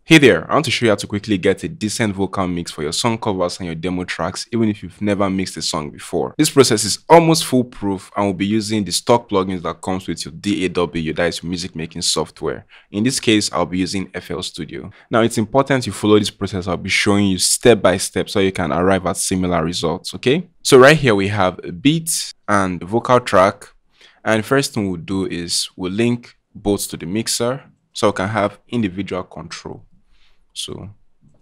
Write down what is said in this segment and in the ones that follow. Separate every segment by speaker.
Speaker 1: Hey there, I want to show you how to quickly get a decent vocal mix for your song covers and your demo tracks, even if you've never mixed a song before. This process is almost foolproof and we'll be using the stock plugins that comes with your DAW, that is your music making software. In this case, I'll be using FL Studio. Now, it's important you follow this process. I'll be showing you step by step so you can arrive at similar results, okay? So right here we have a beat and a vocal track. And the first thing we'll do is we'll link both to the mixer so we can have individual control. So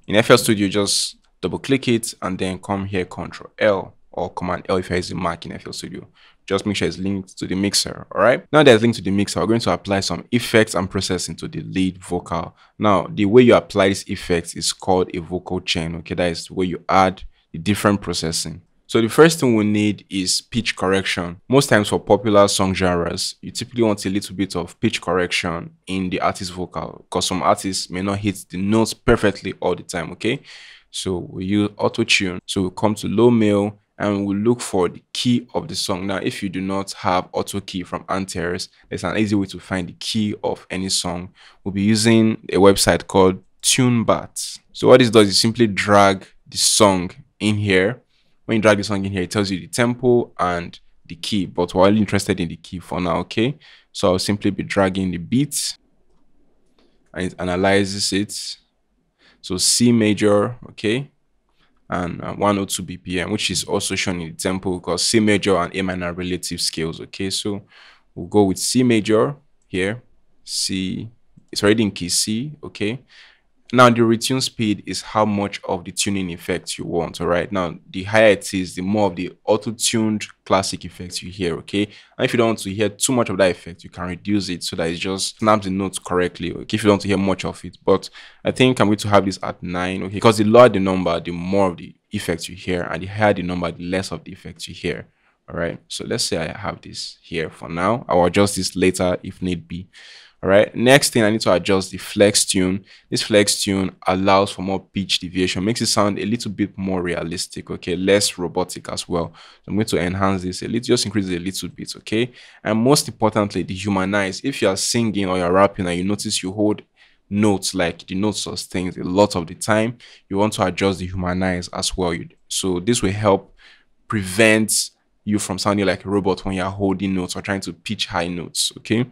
Speaker 1: in FL Studio, just double click it and then come here, Control L or Command L if you're using Mac in FL Studio. Just make sure it's linked to the mixer. All right. Now that it's linked to the mixer, we're going to apply some effects and processing to the lead vocal. Now, the way you apply these effects is called a vocal chain. Okay, that is where you add the different processing. So the first thing we need is pitch correction. Most times for popular song genres, you typically want a little bit of pitch correction in the artist vocal because some artists may not hit the notes perfectly all the time, okay? So we use auto tune. So we come to low mail and we'll look for the key of the song. Now, if you do not have auto key from Antares, there's an easy way to find the key of any song. We'll be using a website called TuneBat. So what this does is simply drag the song in here. When you drag the song in here, it tells you the tempo and the key, but we're only interested in the key for now, okay? So I'll simply be dragging the beat and it analyzes it. So C major, okay, and 102 BPM, which is also shown in the tempo because C major and A minor are relative scales, okay? So we'll go with C major here, C, it's already in key C, okay? Now, the retune speed is how much of the tuning effects you want, all right? Now, the higher it is, the more of the auto-tuned classic effects you hear, okay? And if you don't want to hear too much of that effect, you can reduce it so that it just snaps the notes correctly, okay? If you don't want to hear much of it. But I think I'm going to have this at 9, okay? Because the lower the number, the more of the effects you hear, and the higher the number, the less of the effects you hear, all right? So let's say I have this here for now. I'll adjust this later if need be. All right, next thing I need to adjust the flex tune. This flex tune allows for more pitch deviation, makes it sound a little bit more realistic, okay, less robotic as well. So I'm going to enhance this a little, just increase it a little bit, okay. And most importantly, the humanize. If you are singing or you're rapping and you notice you hold notes like the note sustains a lot of the time, you want to adjust the humanize as well. So this will help prevent you from sounding like a robot when you're holding notes or trying to pitch high notes, okay.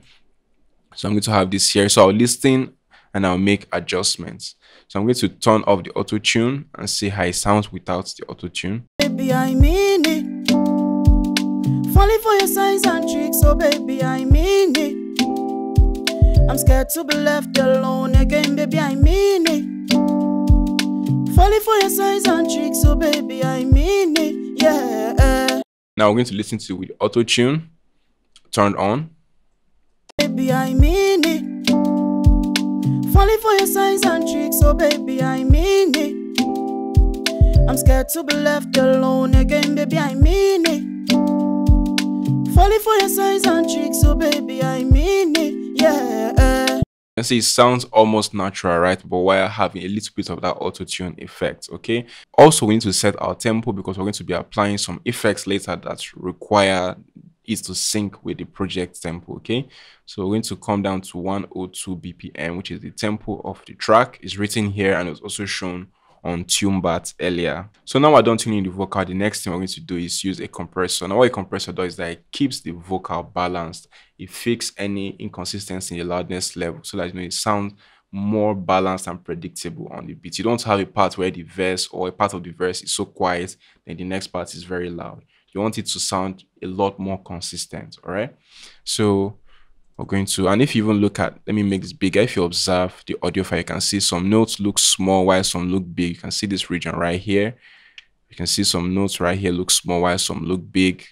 Speaker 1: So I'm going to have this here. So I'll listen and I'll make adjustments. So I'm going to turn off the auto tune and see how it sounds without the auto tune.
Speaker 2: Baby, I mean it. Falling for your signs and tricks, so baby, I mean it. I'm scared to be left alone again, baby, I mean it. Falling for your signs and tricks, so baby, I mean it. Yeah.
Speaker 1: Now we're going to listen to it with auto tune turned on.
Speaker 2: Baby, I mean it. Falling for your signs and tricks, so baby, I mean it. I'm scared to be left alone again, baby, I mean it. Falling for your signs and tricks, so baby, I mean it. Yeah.
Speaker 1: You can see it sounds almost natural, right? But while having a little bit of that auto tune effect, okay? Also, we need to set our tempo because we're going to be applying some effects later that require is to sync with the project tempo, okay? So we're going to come down to 102 BPM, which is the tempo of the track. It's written here and it's also shown on TuneBat earlier. So now we're done tuning the vocal. The next thing we're going to do is use a compressor. Now what a compressor does is that it keeps the vocal balanced. It fixes any inconsistency in the loudness level so that it sounds more balanced and predictable on the beat. You don't have a part where the verse or a part of the verse is so quiet, then the next part is very loud. You want it to sound a lot more consistent, all right? So we're going to, and if you even look at, let me make this bigger. If you observe the audio file, you can see some notes look small while some look big. You can see this region right here. You can see some notes right here look small while some look big.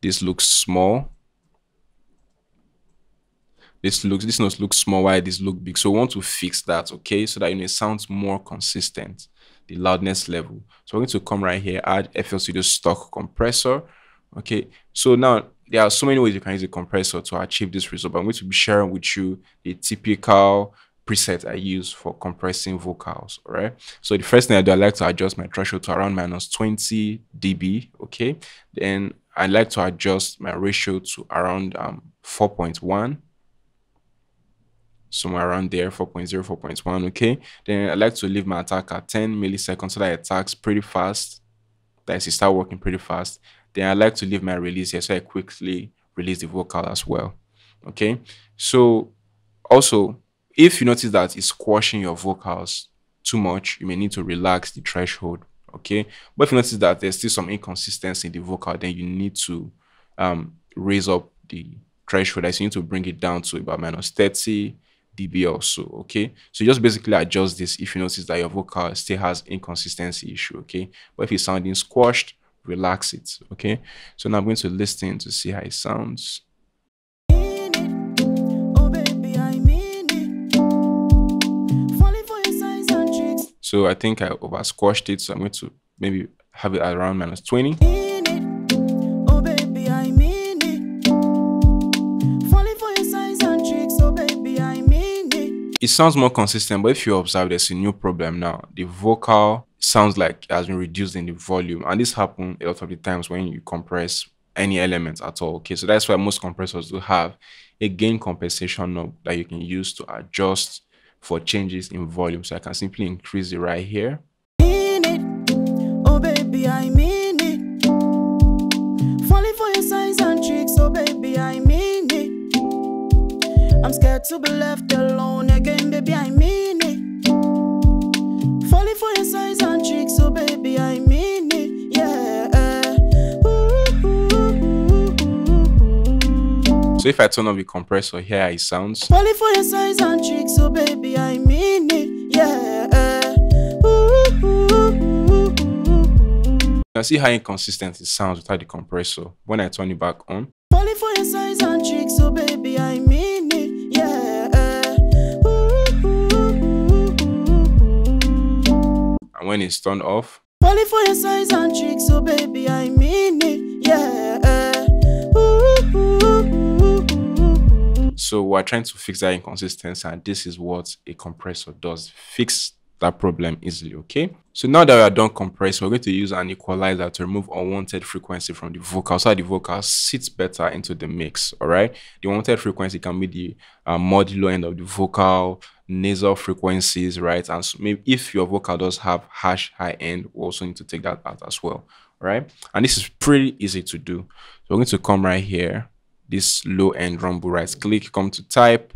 Speaker 1: This looks small. This notes look small while this look big. So we want to fix that, okay? So that it sounds more consistent, the loudness level. So we're going to come right here, add FL Studio stock compressor. Okay, so now there are so many ways you can use a compressor to achieve this result, but I'm going to be sharing with you the typical preset I use for compressing vocals. All right, so the first thing I do, I like to adjust my threshold to around -20 dB. Okay, then I like to adjust my ratio to around 4.1. somewhere around there, 4.0, 4.1. Okay, then I like to leave my attack at 10 milliseconds so that it attacks pretty fast. That is, it start working pretty fast. Then I like to leave my release here so I quickly release the vocal as well. Okay, so also, if you notice that it's squashing your vocals too much, you may need to relax the threshold. Okay, but if you notice that there's still some inconsistency in the vocal, then you need to raise up the threshold. So you need to bring it down to about minus 30 dB or so. Okay, so you just basically adjust this if you notice that your vocal still has inconsistency issue. Okay, but if it's sounding squashed, relax it. Okay, so now I'm going to listen to see how it sounds. So I think I over squashed it, so I'm going to maybe have it around minus 20.
Speaker 2: Oh baby, I mean it. Falling for your size and tricks, oh baby, I mean it.
Speaker 1: It sounds more consistent, but if you observe, there's a new problem now. The vocal sounds like it has been reduced in the volume, and this happens a lot of the times when you compress any element at all. Okay, so that's why most compressors do have a gain compensation knob that you can use to adjust for changes in volume. So I can simply increase it right here.
Speaker 2: Oh baby, I mean it. Falling for your size and tricks, oh baby, I mean it. I'm scared to be left alone again, baby, I mean it. Falling for your size and tricks, oh baby, I mean it. Yeah.
Speaker 1: So if I turn off the compressor, here it sounds.
Speaker 2: Falling for your size and tricks, oh baby, I mean it. Yeah.
Speaker 1: Now see how inconsistent it sounds without the compressor when I turn it back on.
Speaker 2: Falling for your size and tricks, oh baby, I mean it. Yeah.
Speaker 1: And when it's turned off.
Speaker 2: Falling for your size and tricks, oh baby, I mean it. Yeah.
Speaker 1: So we're trying to fix that inconsistency, and this is what a compressor does. Fix that problem easily. Okay, so now that we are done compressing, we're going to use an equalizer to remove unwanted frequency from the vocal so that the vocal sits better into the mix. All right, the unwanted frequency can be the modulo end of the vocal, nasal frequencies, right? And so maybe if your vocal does have harsh high end, we also need to take that out as well. All right, and this is pretty easy to do. So we're going to come right here, this low end rumble, right click, come to type,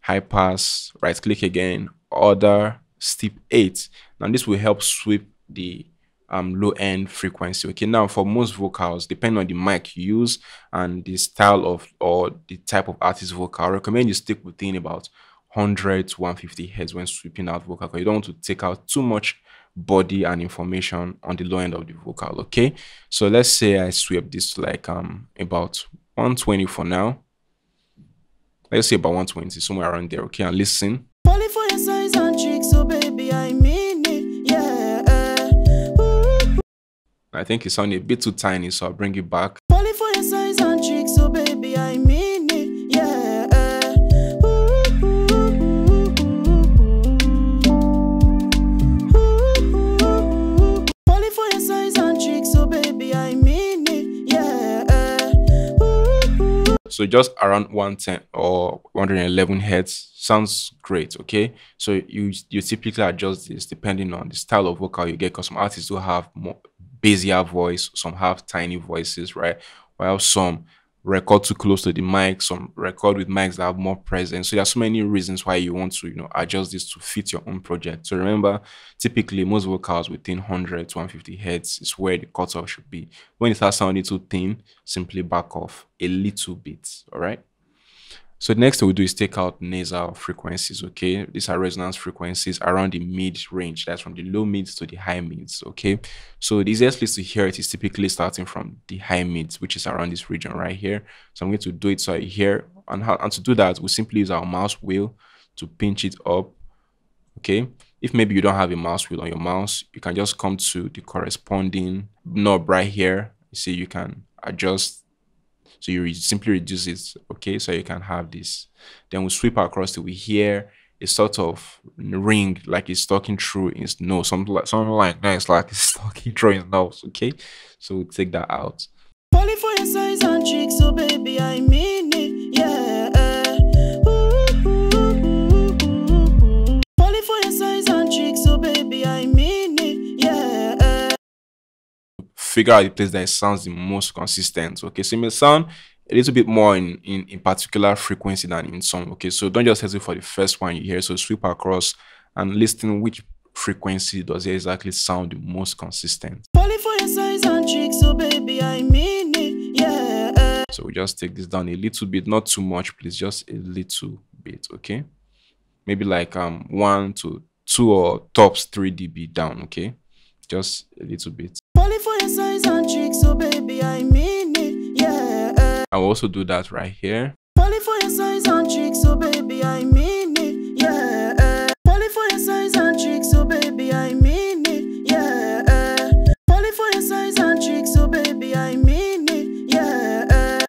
Speaker 1: high pass, right click again, order, step 8. Now this will help sweep the low end frequency. Okay, now for most vocals, depending on the mic you use and the style of or the type of artist vocal, I recommend you stick within about 100 to 150 hertz when sweeping out vocal, because you don't want to take out too much body and information on the low end of the vocal. Okay, so let's say I sweep this to like about 120 for now. Let's say about 120, somewhere around there. Okay, and listen.
Speaker 2: Falling for your size and tricks, oh baby, I mean it. Yeah.
Speaker 1: I think it sounded a bit too tiny, so I'll bring it back.
Speaker 2: Falling for your size and tricks, oh baby, I mean it. Yeah. Falling for your size and tricks, oh baby, I mean it. Yeah.
Speaker 1: So just around 110 or 111 hertz sounds great. Okay, so you typically adjust this depending on the style of vocal you get, because some artists do have more bassier voice, some have tiny voices, right? While some record too close to the mic, some record with mics that have more presence. So there are so many reasons why you want to adjust this to fit your own project. So remember, typically most vocals within 100 to 150 hertz is where the cutoff should be. When it starts sounding too thin, simply back off a little bit. All right, so the next thing we do is take out nasal frequencies. Okay, these are resonance frequencies around the mid range. That's from the low mids to the high mids. Okay, so the easiest place to hear it is typically starting from the high mids, which is around this region right here. So I'm going to do it so I hear, and to do that we simply use our mouse wheel to pinch it up. Okay, if maybe you don't have a mouse wheel on your mouse, you can just come to the corresponding knob right here. You see, you can adjust. So you simply reduce it, okay, so you can have this. Then we sweep across till we hear a sort of ring, like it's talking through his nose, something like that. It's like it's talking through his nose, okay. So we take that out.
Speaker 2: Falling for your size and tricks, oh baby, I mean it. Yeah.
Speaker 1: figure out the place that it sounds the most consistent. Okay, so it may sound a little bit more in particular frequency than in some. Okay, so don't just settle for the first one you hear. So sweep across and listen which frequency does it exactly sound the most consistent.
Speaker 2: Falling for your size and tricks, so baby, I mean it, yeah.
Speaker 1: So we just take this down a little bit, not too much, please, just a little bit. Okay, maybe like 1 to 2 or tops 3 dB down. Okay, just a little bit.
Speaker 2: Falling for your size and tricks, so baby, I mean it, yeah.
Speaker 1: I'll also do that right here.
Speaker 2: Falling for your size and tricks, so baby, I mean it, yeah. Falling for your size and tricks, so baby, I mean it, yeah. Falling for your size and tricks, so baby, I mean it, yeah.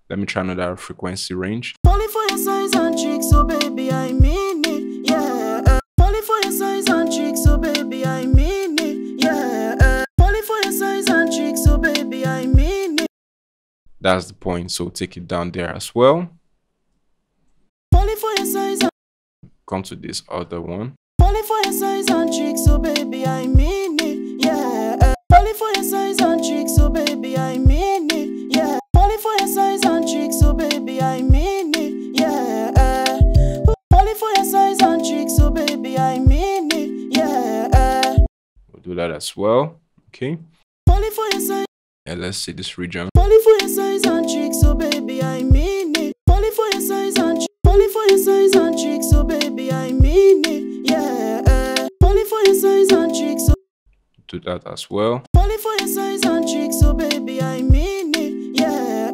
Speaker 1: Let me try another frequency range.
Speaker 2: Falling for your size and tricks, so baby, I mean it, yeah. Falling for your size and tricks, so baby, I mean it, yeah. Falling for your size and tricks, so baby, I mean it.
Speaker 1: That's the point, so take it down there as well.
Speaker 2: Falling for your size and
Speaker 1: Come to this other one.
Speaker 2: falling for your size and tricks, so baby, I mean it, yeah. Falling for your size and tricks, so baby, I mean it, yeah. Falling for your size and tricks, so baby, I mean it, yeah. Falling for your size and tricks, so baby, I mean it, yeah.
Speaker 1: We'll do that as well. Okay,
Speaker 2: Falling for your size,
Speaker 1: and let's see this region.
Speaker 2: falling for your size and tricks, so baby, I mean it. Falling for your size and falling for your size and tricks, so baby, I mean it, yeah. Falling for your size and tricks, so
Speaker 1: Do that as well.
Speaker 2: falling for your size and tricks, so baby, I mean it, yeah.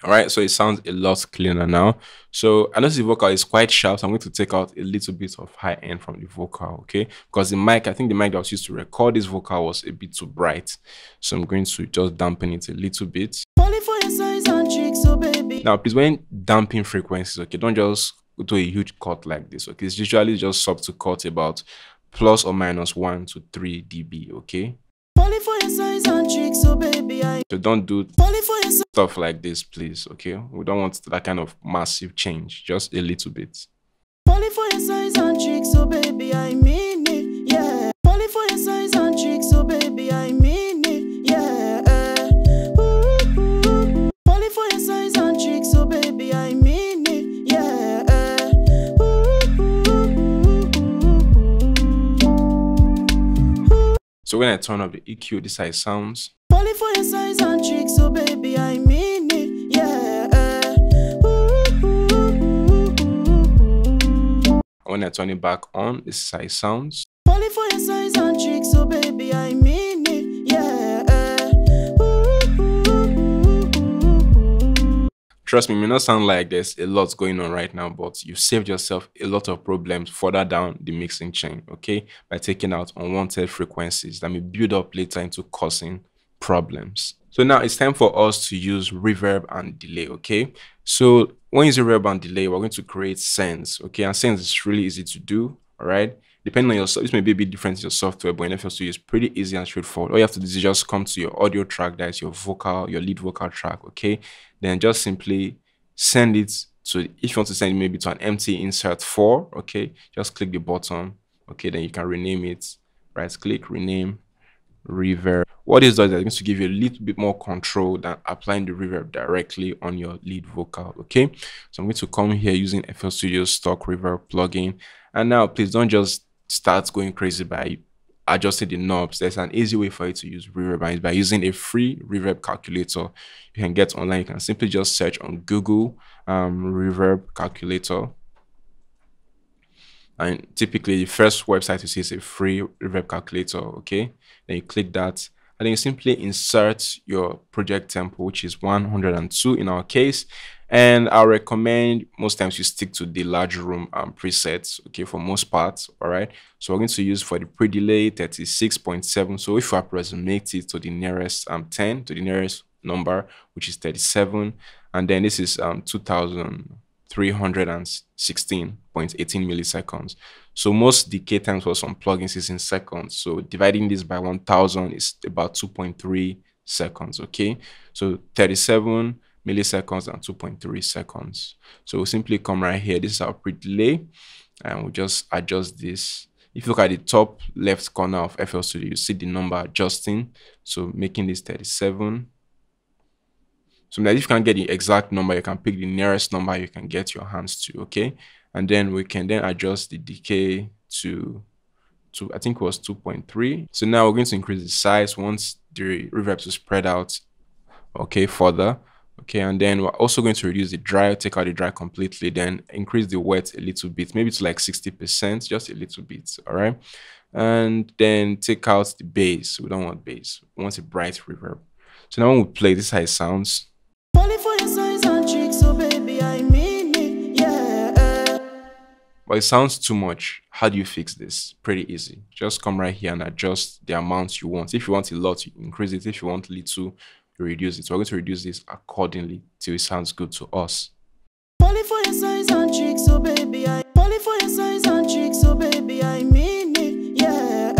Speaker 1: All right, so it sounds a lot cleaner now. So I notice the vocal is quite sharp, so I'm going to take out a little bit of high end from the vocal, okay? Because the mic, I think the mic that was used to record this vocal was a bit too bright. So I'm going to just dampen it a little bit.
Speaker 2: Falling for your size and tricks, so baby.
Speaker 1: Now, please, when damping frequencies, okay, don't just go to a huge cut like this, okay? It's usually just subtle cut about plus or minus 1 to 3 dB, okay?
Speaker 2: Falling for your size and tricks, so baby, I
Speaker 1: So don't do
Speaker 2: falling for your
Speaker 1: stuff like this, please, okay? We don't want that kind of massive change, just a little bit.
Speaker 2: falling for your size and tricks, so baby, I mean it, yeah. Falling for your size and tricks, so baby, I mean it, yeah. Falling for your size and tricks, so baby, I mean it, yeah.
Speaker 1: So when I turn up the EQ, this is how it sounds.
Speaker 2: Falling for your size and tricks, so baby, I mean it, yeah.
Speaker 1: When I turn it back on, this is how it sounds.
Speaker 2: Falling for your size and tricks, so baby, I mean it, yeah.
Speaker 1: Trust me, it may not sound like there's a lot going on right now, but you've saved yourself a lot of problems further down the mixing chain, okay? By taking out unwanted frequencies that may build up later into causing problems. So now it's time for us to use reverb and delay, okay? So when you use reverb and delay, we're going to create sends, okay? And sends is really easy to do, all right? Depending on your, this may be a bit different in your software, but in FL2 it's pretty easy and straightforward. All you have to do is just come to your audio track, that is your vocal, your lead vocal track, okay? Then just simply send it to, if you want to send it maybe to an empty insert 4, okay? Just click the button, okay? Then you can rename it, right click, rename, reverb. What this does is it's going to give you a little bit more control than applying the reverb directly on your lead vocal, okay? So I'm going to come here using FL Studio's stock reverb plugin. And now please don't just start going crazy by adjusting the knobs. There's an easy way for you to use reverb, and it's by using a free reverb calculator you can get online. You can simply just search on Google reverb calculator, and typically the first website you see is a free reverb calculator, okay? Then you click that, and then you simply insert your project tempo, which is 102 in our case. And I recommend most times you stick to the large room presets, okay, for most parts, all right? So we're going to use for the pre-delay 36.7. So if you approximate it to the nearest 10, to the nearest number, which is 37, and then this is 2316.18 milliseconds. So most decay times for some plugins is in seconds. So dividing this by 1000 is about 2.3 seconds, okay? So 37 milliseconds and 2.3 seconds. So we'll simply come right here. This is our pre-delay, and we'll just adjust this If you look at the top left corner of FL Studio, you see the number adjusting, so making this 37. So that if you can't get the exact number, you can pick the nearest number you can get your hands to, okay? And then we can then adjust the decay to I think it was 2.3. So now we're going to increase the size once the reverb to spread out, okay, further. Okay, and then we're also going to reduce the dry, take out the dry completely, then increase the wet a little bit, maybe to like 60%, just a little bit, all right? And then take out the bass. We don't want bass, we want a bright reverb. So now when we play, this is how it sounds. But it sounds too much. How do you fix this? Pretty easy. Just come right here and adjust the amount you want. If you want a lot, you increase it. If you want little, you reduce it. So we're going to reduce this accordingly till it sounds good to us.
Speaker 2: Poly for your size and cheeks, so baby, poly for your size and cheeks, so baby, I mean it, yeah.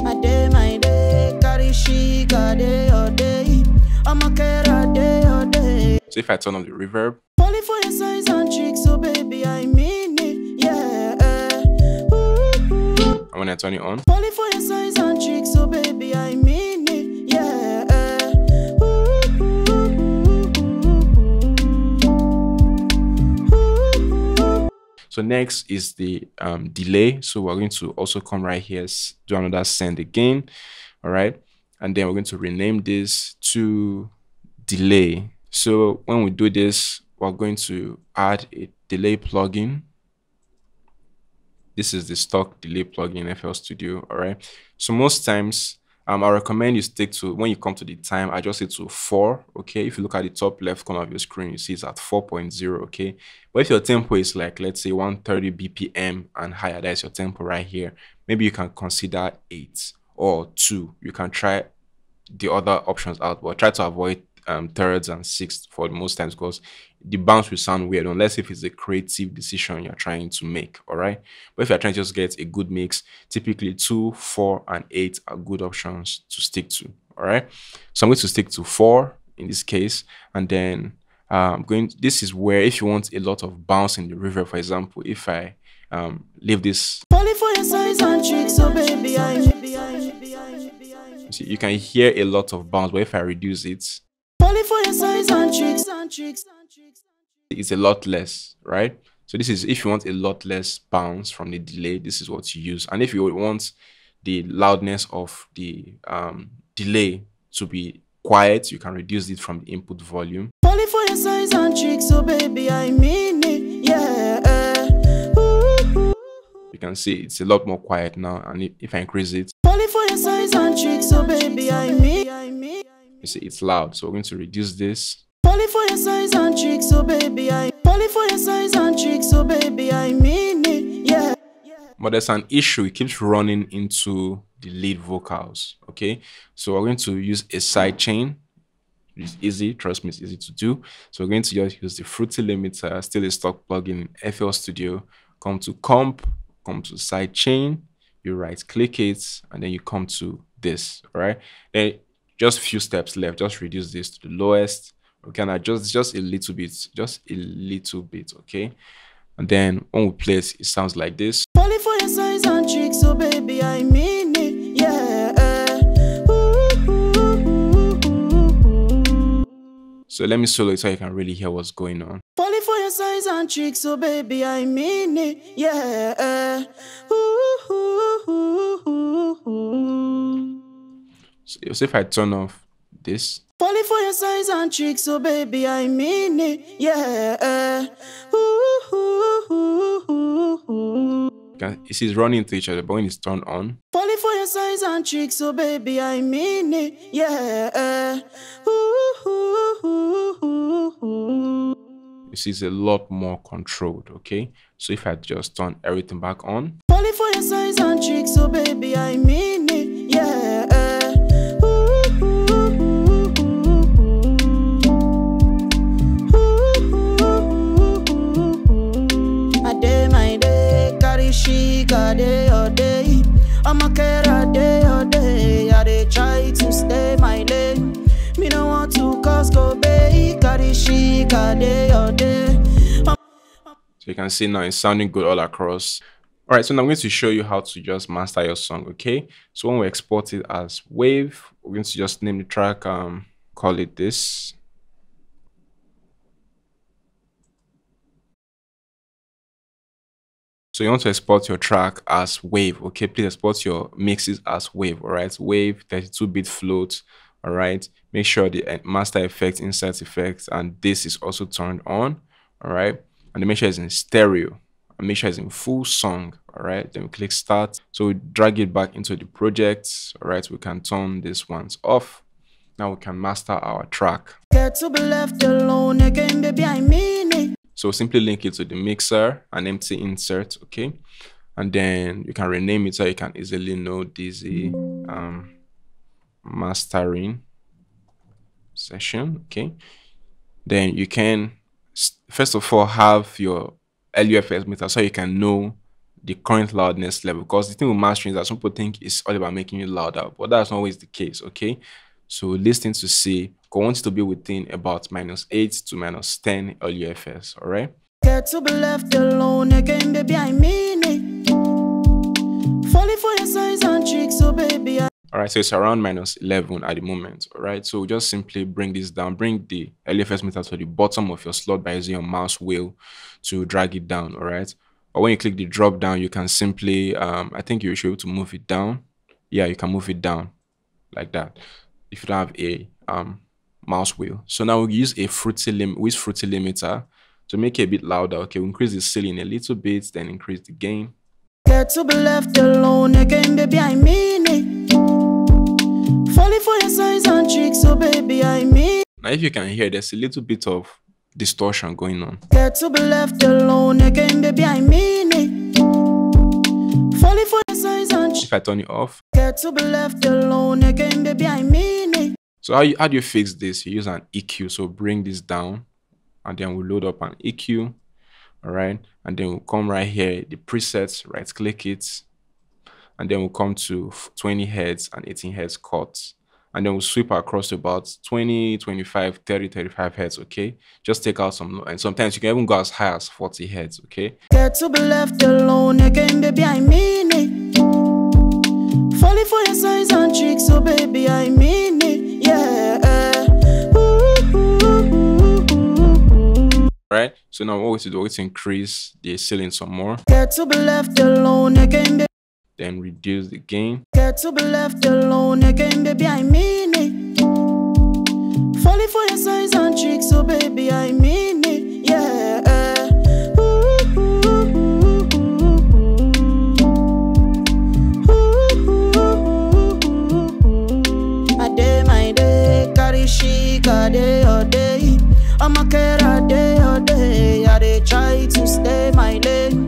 Speaker 2: A day, my day, carry chic, a day, all day. I'm a care a day, all day.
Speaker 1: So if I turn on the reverb,
Speaker 2: poly for your size and cheeks, so baby, I mean it, yeah.
Speaker 1: and when I turn it on,
Speaker 2: poly for your size and cheeks, so baby, I mean it, yeah.
Speaker 1: so next is the delay. So we're going to also come right here, do another send again, all right? And then we're going to rename this to delay. So when we do this, we're going to add a delay plugin. This is the stock delay plugin in FL Studio, all right? So most times, I recommend you stick to, when you come to the time, adjust it to 4, okay? If you look at the top left corner of your screen, you see it's at 4.0, okay? But if your tempo is like, let's say 130 BPM and higher, that's your tempo right here, maybe you can consider 8 or 2. You can try the other options out, but try to avoid thirds and sixths for most times, because the bounce will sound weird unless if it's a creative decision you're trying to make, all right? But if you're trying to just get a good mix, typically 2, 4, and 8 are good options to stick to, all right? So I'm going to stick to 4 in this case, and then this is where if you want a lot of bounce in the reverb, for example, if I leave this,
Speaker 2: poly for your size and cheeks, so baby,
Speaker 1: see, you can hear a lot of bounce, but if I reduce it,
Speaker 2: poly for your size and cheeks,
Speaker 1: it's a lot less, right? So this is if you want a lot less bounce from the delay, this is what you use. And if you want the loudness of the delay to be quiet, you can reduce it from the input volume.
Speaker 2: Poly for your size and cheeks, so baby, I mean it, yeah.
Speaker 1: You can see it's a lot more quiet now, and if I increase it,
Speaker 2: poly for your size and cheeks, so baby, I mean.
Speaker 1: You see it's loud, so we're going to reduce this.
Speaker 2: Poly for your size and cheeks, so baby, poly for your size and cheeks, so baby, I mean it, yeah.
Speaker 1: But there's an issue, it keeps running into the lead vocals, okay? So we're going to use a side chain. It's easy, trust me, it's easy to do. So we're going to just use the Fruity Limiter, still a stock plugin in FL Studio. Come to comp, come to side chain, you right click it, and then you come to this, all right? Then just a few steps left, just reduce this to the lowest. We can adjust just a little bit, okay? And then when we play it, it sounds like this.
Speaker 2: Poly for your size and cheeks, so baby, I mean it, yeah.
Speaker 1: So let me solo it so you can really hear what's going on.
Speaker 2: Poly for your size and cheeks, so baby, I mean it, yeah.
Speaker 1: So if I turn off this,
Speaker 2: poly for your size and cheeks, so baby, I mean it, yeah.
Speaker 1: you see it's running into each other, but when it's turned on,
Speaker 2: poly for your size and cheeks, so baby, I mean it, yeah.
Speaker 1: you see it's a lot more controlled, okay? So if I just turn everything back on,
Speaker 2: poly for your size and cheeks, so baby, I mean it, yeah. A day, my day, carry chic, a day, all day. I'm a care a day, all day. I dey try to stay my lane. Me no want to cause go.
Speaker 1: So you can see now it's sounding good all across. All right, so now I'm going to show you how to just master your song, okay? So when we export it as wave, we're going to just name the track, call it this. So you want to export your track as wave, okay? Please export your mixes as wave, all right? Wave, 32-bit float, all right? Make sure the master effect, insert effects, and this is also turned on, all right? And then make sure it's in stereo, and make sure it's in full song, all right? Then we click start. So we drag it back into the project, all right? We can turn these ones off. Now we can master our track.
Speaker 2: Get to be left alone again, baby, I mean it.
Speaker 1: So simply link it to the mixer, an empty insert, okay? And then you can rename it so you can easily know this mastering session, okay? Then you can, first of all, have your LUFS meter so you can know the current loudness level, because the thing with mastering is that some people think it's all about making it louder, but that's not always the case, okay? So listen to see, I want it to be within about -8 to -10 LUFS, all right?
Speaker 2: Get to be left alone again, baby, I mean it. Falling for your size and tricks, so baby,
Speaker 1: All right, so it's around -11 at the moment, all right? So just simply bring this down, bring the LUFS meter to the bottom of your slot by using your mouse wheel to drag it down, all right? Or when you click the drop down, you can simply, I think you should be able to move it down. Yeah, you can move it down like that if you don't have a mouse wheel. So now we use a fruity limiter to make it a bit louder. Okay, we'll increase the ceiling a little bit, then increase the gain.
Speaker 2: Get to be left alone again, baby, I mean it. Falling for your size and tricks, so baby, I mean.
Speaker 1: Now if you can hear, there's a little bit of distortion going on.
Speaker 2: Get to be left alone again, baby, I mean it. Falling for your size and tricks.
Speaker 1: If I turn it off.
Speaker 2: Get to be left alone again, baby, I mean it.
Speaker 1: So how do you fix this? You use an EQ. So bring this down, and then we'll load up an EQ, all right? And then we'll come right here, the presets, right click it, and then we'll come to 20 Hz and 18 Hz cuts. And then we'll sweep across to about 20, 25, 30, 35 Hz, okay? Just take out some, and sometimes you can even go as high as 40 Hz, okay?
Speaker 2: Get to be left alone again, baby, I mean it. Falling for your size and tricks, so baby, I mean it, yeah.
Speaker 1: Right, so now what we do is increase the ceiling some more.
Speaker 2: Get to be left alone again, baby.
Speaker 1: Then reduce the gain.
Speaker 2: Get to be left alone again, baby, I mean it. Falling for your size and tricks, so baby, I mean it, yeah. I day my day, carry chic, a day or day. I'm a care a day or day. I dey try to stay my lane.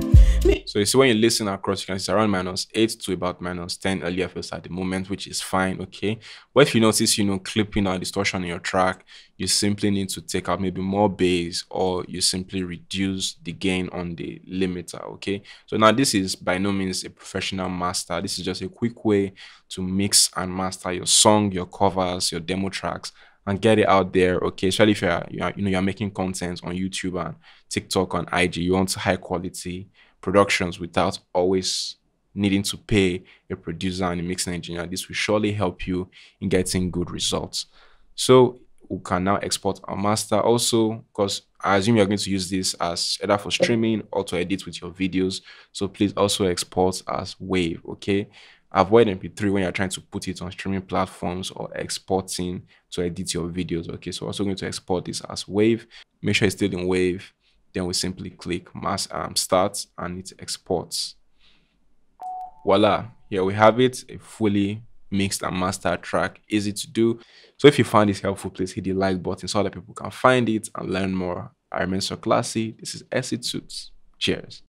Speaker 1: So you see when you listen across, you can see around -8 to about -10 LUFS at the moment, which is fine, okay? But if you notice, clipping or distortion in your track, you simply need to take out maybe more bass, or you simply reduce the gain on the limiter, okay? So now this is by no means a professional master. This is just a quick way to mix and master your song, your covers, your demo tracks, and get it out there, okay? Especially if you're making content on YouTube and TikTok and IG, you want high quality productions without always needing to pay a producer and a mixing engineer. This will surely help you in getting good results. So we can now export our master also, because I assume you're going to use this as either for streaming or to edit with your videos. So please also export as wave, okay? Avoid MP3 when you're trying to put it on streaming platforms or exporting to edit your videos, okay? So we're also going to export this as wave. Make sure it's still in wave. Then we simply click start, and it exports. Voila, here we have it, a fully mixed and mastered track, easy to do. So if you found this helpful, please hit the like button so other people can find it and learn more. I remain so classy. This is SCTuts. Cheers.